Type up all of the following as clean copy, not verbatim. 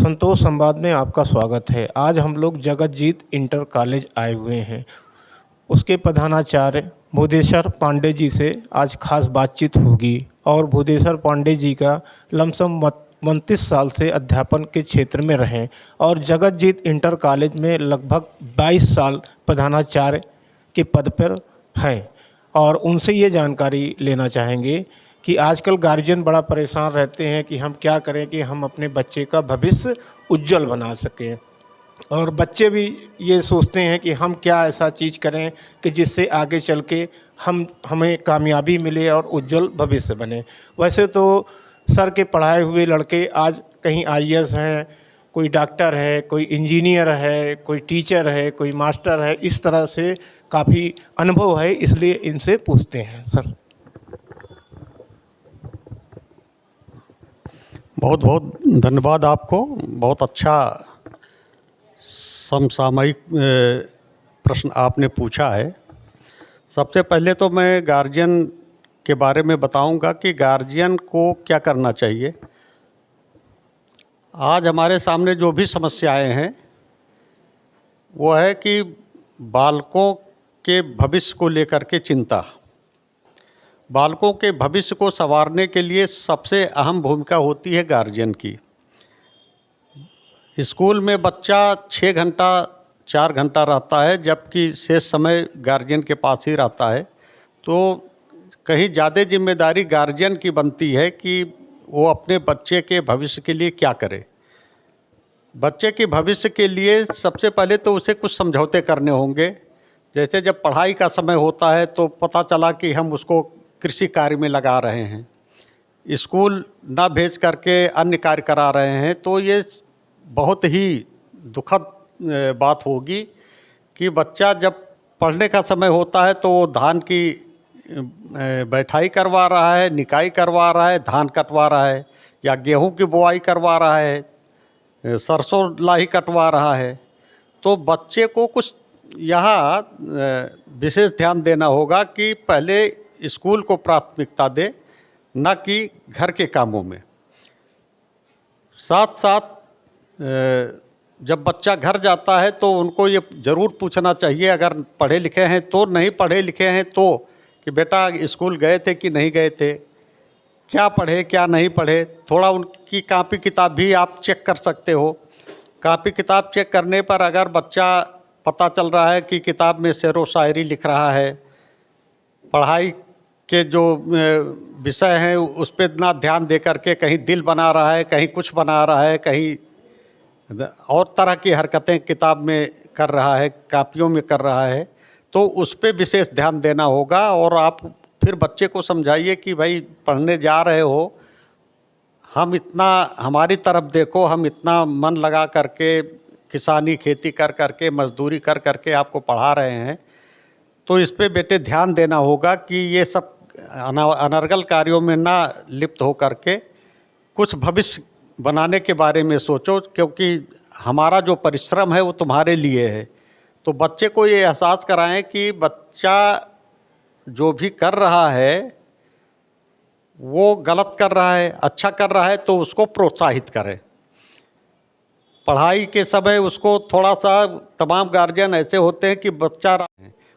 संतोष संवाद में आपका स्वागत है। आज हम लोग जगतजीत इंटर कॉलेज आए हुए हैं। उसके प्रधानाचार्य भूदेश्वर पांडे जी से आज खास बातचीत होगी और भूदेश्वर पांडे जी का लमसम 29 साल से अध्यापन के क्षेत्र में रहे और जगतजीत इंटर कॉलेज में लगभग 22 साल प्रधानाचार्य के पद पर हैं और उनसे ये जानकारी लेना चाहेंगे कि आजकल गार्जियन बड़ा परेशान रहते हैं कि हम क्या करें कि हम अपने बच्चे का भविष्य उज्जवल बना सकें, और बच्चे भी ये सोचते हैं कि हम क्या ऐसा चीज़ करें कि जिससे आगे चल के हमें कामयाबी मिले और उज्जवल भविष्य बने। वैसे तो सर के पढ़ाए हुए लड़के आज कहीं आईएएस हैं, कोई डॉक्टर है, कोई इंजीनियर है, कोई टीचर है, कोई मास्टर है, इस तरह से काफ़ी अनुभव है, इसलिए इनसे पूछते हैं। सर बहुत बहुत धन्यवाद आपको। बहुत अच्छा समसामयिक प्रश्न आपने पूछा है। सबसे पहले तो मैं गार्जियन के बारे में बताऊंगा कि गार्जियन को क्या करना चाहिए। आज हमारे सामने जो भी समस्याएं हैं वो है कि बालकों के भविष्य को लेकर के चिंता। बालकों के भविष्य को संवारने के लिए सबसे अहम भूमिका होती है गार्जियन की। स्कूल में बच्चा 6 घंटा 4 घंटा रहता है, जबकि शेष समय गार्जियन के पास ही रहता है। तो कहीं ज़्यादा जिम्मेदारी गार्जियन की बनती है कि वो अपने बच्चे के भविष्य के लिए क्या करे। बच्चे के भविष्य के लिए सबसे पहले तो उसे कुछ समझौते करने होंगे। जैसे जब पढ़ाई का समय होता है तो पता चला कि हम उसको कृषि कार्य में लगा रहे हैं, स्कूल ना भेज करके अन्य कार्य करा रहे हैं, तो ये बहुत ही दुखद बात होगी कि बच्चा जब पढ़ने का समय होता है तो वो धान की बैठाई करवा रहा है, निकाई करवा रहा है, धान कटवा रहा है, या गेहूं की बुआई करवा रहा है, सरसों लाही कटवा रहा है। तो बच्चे को कुछ यहाँ विशेष ध्यान देना होगा कि पहले स्कूल को प्राथमिकता दे, न कि घर के कामों में। साथ साथ जब बच्चा घर जाता है तो उनको ये ज़रूर पूछना चाहिए, अगर पढ़े लिखे हैं तो, नहीं पढ़े लिखे हैं तो, कि बेटा स्कूल गए थे कि नहीं गए थे, क्या पढ़े क्या नहीं पढ़े। थोड़ा उनकी कापी किताब भी आप चेक कर सकते हो। कापी किताब चेक करने पर अगर बच्चा पता चल रहा है कि किताब में शेरो शायरी लिख रहा है, पढ़ाई के जो विषय हैं उस पर ना ध्यान दे करके कहीं दिल बना रहा है, कहीं कुछ बना रहा है, कहीं और तरह की हरकतें किताब में कर रहा है, कापियों में कर रहा है, तो उस पर विशेष ध्यान देना होगा। और आप फिर बच्चे को समझाइए कि भाई पढ़ने जा रहे हो, हम इतना, हमारी तरफ देखो, हम इतना मन लगा करके किसानी खेती कर करके मजदूरी कर करके आपको पढ़ा रहे हैं, तो इस पे बेटे ध्यान देना होगा कि ये सब अनर्गल कार्यों में ना लिप्त हो करके कुछ भविष्य बनाने के बारे में सोचो, क्योंकि हमारा जो परिश्रम है वो तुम्हारे लिए है। तो बच्चे को ये एहसास कराएं कि बच्चा जो भी कर रहा है वो गलत कर रहा है, अच्छा कर रहा है तो उसको प्रोत्साहित करें। पढ़ाई के समय उसको थोड़ा सा, तमाम गार्जियन ऐसे होते हैं कि बच्चा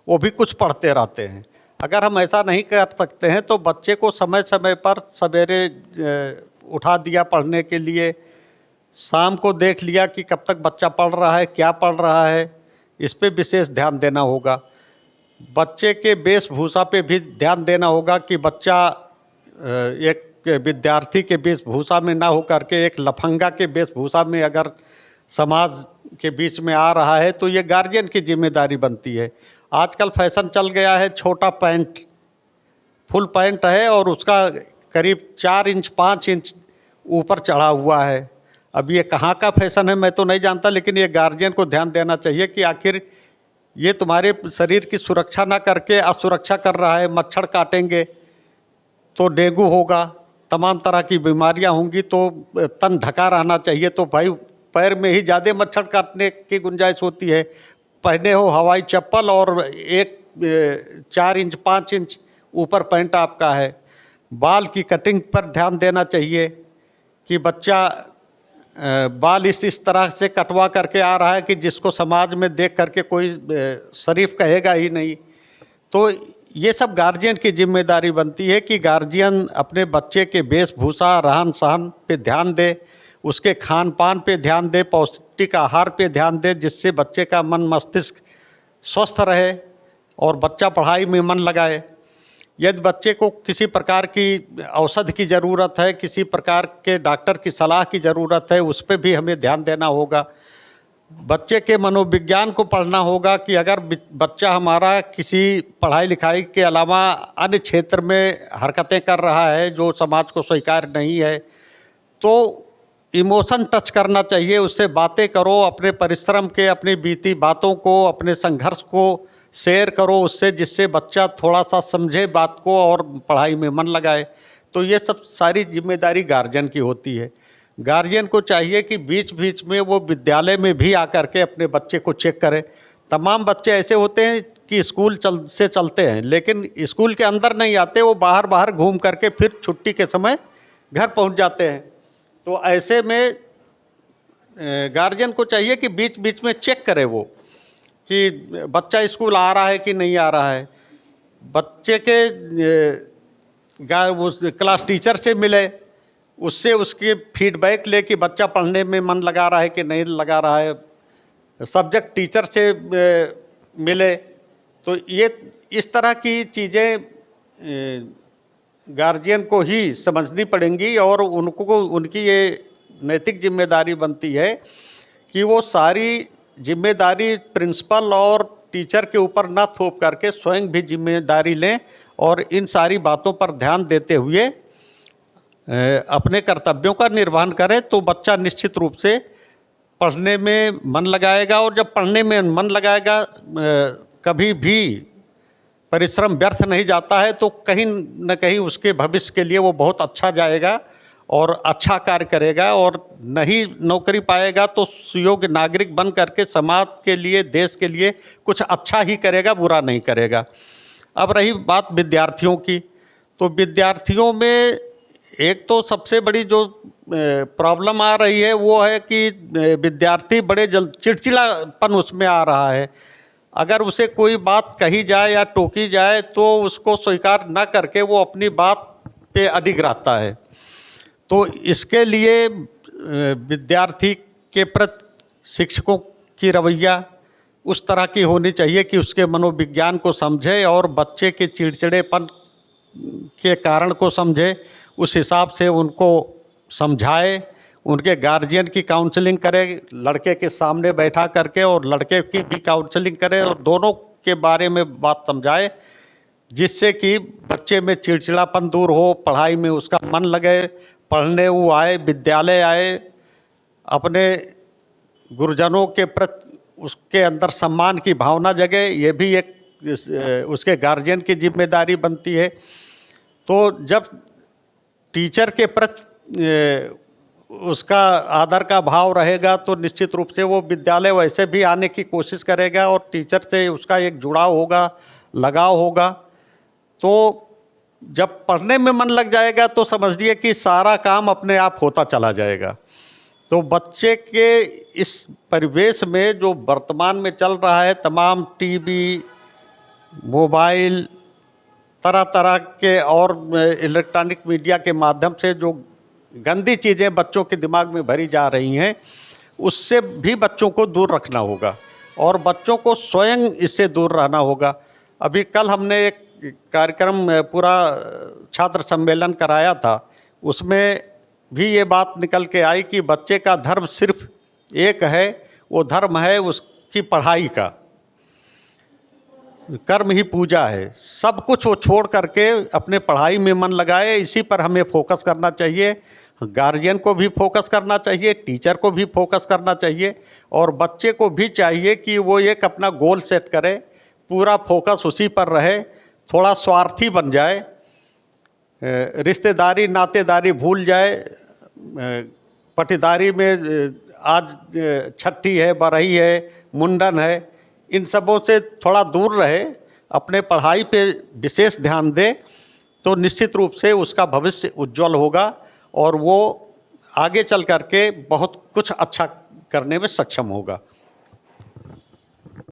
वो भी कुछ पढ़ते रहते हैं। अगर हम ऐसा नहीं कर सकते हैं तो बच्चे को समय समय पर सवेरे उठा दिया पढ़ने के लिए, शाम को देख लिया कि कब तक बच्चा पढ़ रहा है, क्या पढ़ रहा है, इस पे विशेष ध्यान देना होगा। बच्चे के वेशभूषा पे भी ध्यान देना होगा कि बच्चा एक विद्यार्थी के वेशभूषा में ना हो करके एक लफंगा के वेशभूषा में अगर समाज के बीच में आ रहा है तो ये गार्जियन की जिम्मेदारी बनती है। आजकल फैशन चल गया है, छोटा पैंट, फुल पैंट है और उसका करीब 4 इंच 5 इंच ऊपर चढ़ा हुआ है। अब ये कहाँ का फैशन है मैं तो नहीं जानता, लेकिन ये गार्जियन को ध्यान देना चाहिए कि आखिर ये तुम्हारे शरीर की सुरक्षा ना करके असुरक्षा कर रहा है। मच्छर काटेंगे तो डेंगू होगा, तमाम तरह की बीमारियां होंगी, तो तन ढका रहना चाहिए। तो भाई पैर में ही ज़्यादा मच्छर काटने की गुंजाइश होती है। पहने हो हवाई चप्पल और 4 इंच 5 इंच ऊपर पैंट आपका है। बाल की कटिंग पर ध्यान देना चाहिए कि बच्चा बाल इस तरह से कटवा करके आ रहा है कि जिसको समाज में देख करके कोई शरीफ कहेगा ही नहीं। तो ये सब गार्जियन की जिम्मेदारी बनती है कि गार्जियन अपने बच्चे के वेशभूषा, रहन सहन पे ध्यान दे, उसके खान पान पे ध्यान दे, पौष्टिक आहार पे ध्यान दे, जिससे बच्चे का मन मस्तिष्क स्वस्थ रहे और बच्चा पढ़ाई में मन लगाए। यदि बच्चे को किसी प्रकार की औषधि की ज़रूरत है, किसी प्रकार के डॉक्टर की सलाह की ज़रूरत है, उस पर भी हमें ध्यान देना होगा। बच्चे के मनोविज्ञान को पढ़ना होगा कि अगर बच्चा हमारा किसी पढ़ाई लिखाई के अलावा अन्य क्षेत्र में हरकतें कर रहा है जो समाज को स्वीकार नहीं है, तो इमोशन टच करना चाहिए, उससे बातें करो, अपने परिश्रम के, अपनी बीती बातों को, अपने संघर्ष को शेयर करो उससे, जिससे बच्चा थोड़ा सा समझे बात को और पढ़ाई में मन लगाए। तो ये सब सारी जिम्मेदारी गार्जियन की होती है। गार्जियन को चाहिए कि बीच बीच में वो विद्यालय में भी आकर के अपने बच्चे को चेक करे। तमाम बच्चे ऐसे होते हैं कि स्कूल से चलते हैं लेकिन स्कूल के अंदर नहीं आते, वो बाहर बाहर घूम करके फिर छुट्टी के समय घर पहुंच जाते हैं। तो ऐसे में गार्जियन को चाहिए कि बीच बीच में चेक करे वो कि बच्चा स्कूल आ रहा है कि नहीं आ रहा है। बच्चे के उस क्लास टीचर से मिले, उससे उसकी फीडबैक ले कि बच्चा पढ़ने में मन लगा रहा है कि नहीं लगा रहा है। सब्जेक्ट टीचर से मिले। तो ये इस तरह की चीज़ें गार्जियन को ही समझनी पड़ेंगी और उनको उनकी ये नैतिक जिम्मेदारी बनती है कि वो सारी जिम्मेदारी प्रिंसिपल और टीचर के ऊपर ना थोप करके स्वयं भी जिम्मेदारी लें और इन सारी बातों पर ध्यान देते हुए अपने कर्तव्यों का निर्वहन करें। तो बच्चा निश्चित रूप से पढ़ने में मन लगाएगा और जब पढ़ने में मन लगाएगा, कभी भी परिश्रम व्यर्थ नहीं जाता है, तो कहीं न कहीं उसके भविष्य के लिए वो बहुत अच्छा जाएगा और अच्छा कार्य करेगा और नहीं नौकरी पाएगा तो सुयोग्य नागरिक बन करके समाज के लिए, देश के लिए कुछ अच्छा ही करेगा, बुरा नहीं करेगा। अब रही बात विद्यार्थियों की, तो विद्यार्थियों में एक तो सबसे बड़ी जो प्रॉब्लम आ रही है वो है कि विद्यार्थी बड़े जल्द चिड़चिड़ापन उसमें आ रहा है। अगर उसे कोई बात कही जाए या टोकी जाए तो उसको स्वीकार न करके वो अपनी बात पे अडिग रहता है। तो इसके लिए विद्यार्थी के प्रति शिक्षकों की रवैया उस तरह की होनी चाहिए कि उसके मनोविज्ञान को समझे और बच्चे के चिड़चिड़ेपन के कारण को समझे, उस हिसाब से उनको समझाए, उनके गार्जियन की काउंसलिंग करे, लड़के के सामने बैठा करके और लड़के की भी काउंसलिंग करे और दोनों के बारे में बात समझाए, जिससे कि बच्चे में चिड़चिड़ापन दूर हो, पढ़ाई में उसका मन लगे, पढ़ने वो आए, विद्यालय आए, अपने गुरुजनों के प्रति उसके अंदर सम्मान की भावना जगे। ये भी एक उसके गार्जियन की जिम्मेदारी बनती है। तो जब टीचर के प्रति उसका आदर का भाव रहेगा तो निश्चित रूप से वो विद्यालय वैसे भी आने की कोशिश करेगा और टीचर से उसका एक जुड़ाव होगा, लगाव होगा। तो जब पढ़ने में मन लग जाएगा तो समझिए कि सारा काम अपने आप होता चला जाएगा। तो बच्चे के इस परिवेश में जो वर्तमान में चल रहा है, तमाम टीवी, मोबाइल, तरह तरह के और इलेक्ट्रॉनिक मीडिया के माध्यम से जो गंदी चीज़ें बच्चों के दिमाग में भरी जा रही हैं, उससे भी बच्चों को दूर रखना होगा और बच्चों को स्वयं इससे दूर रहना होगा। अभी कल हमने एक कार्यक्रम पूरा छात्र सम्मेलन कराया था, उसमें भी ये बात निकल के आई कि बच्चे का धर्म सिर्फ एक है, वो धर्म है उसकी पढ़ाई का, कर्म ही पूजा है। सब कुछ वो छोड़ करके अपने पढ़ाई में मन लगाए, इसी पर हमें फोकस करना चाहिए। गार्जियन को भी फोकस करना चाहिए, टीचर को भी फोकस करना चाहिए और बच्चे को भी चाहिए कि वो एक अपना गोल सेट करे, पूरा फोकस उसी पर रहे, थोड़ा स्वार्थी बन जाए, रिश्तेदारी नातेदारी भूल जाए, पटीदारी में आज छठी है, बरही है, मुंडन है, इन सबों से थोड़ा दूर रहे, अपने पढ़ाई पे विशेष ध्यान दे, तो निश्चित रूप से उसका भविष्य उज्जवल होगा और वो आगे चल कर के बहुत कुछ अच्छा करने में सक्षम होगा।